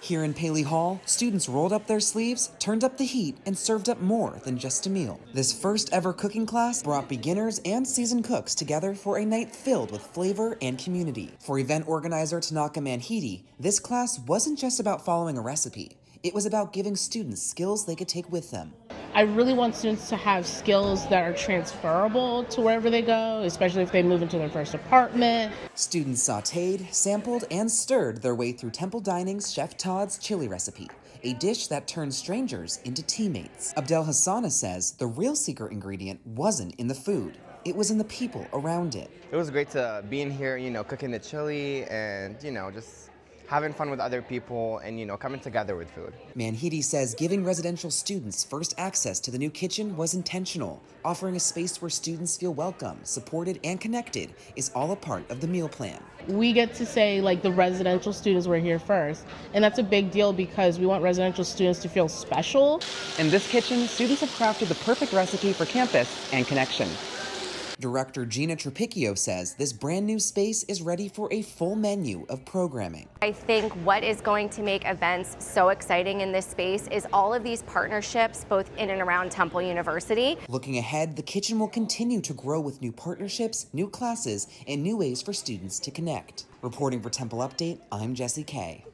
Here in Paley Hall, students rolled up their sleeves, turned up the heat, and served up more than just a meal. This first ever cooking class brought beginners and seasoned cooks together for a night filled with flavor and community. For event organizer Tanaka Manhidi, this class wasn't just about following a recipe. It was about giving students skills they could take with them. I really want students to have skills that are transferable to wherever they go, especially if they move into their first apartment. Students sauteed, sampled, and stirred their way through Temple Dining's Chef Todd's chili recipe, a dish that turns strangers into teammates. Abdel Hassana says the real secret ingredient wasn't in the food. It was in the people around it. It was great to be in here, cooking the chili and, just having fun with other people and, coming together with food. Manhidi says giving residential students first access to the new kitchen was intentional. Offering a space where students feel welcome, supported, and connected is all a part of the meal plan. We get to say, the residential students were here first. And that's a big deal because we want residential students to feel special. In this kitchen, students have crafted the perfect recipe for campus and connection. Director Gina Trapicchio says this brand new space is ready for a full menu of programming. I think what is going to make events so exciting in this space is all of these partnerships, both in and around Temple University. Looking ahead, the kitchen will continue to grow with new partnerships, new classes, and new ways for students to connect. Reporting for Temple Update, I'm Jesse Kay.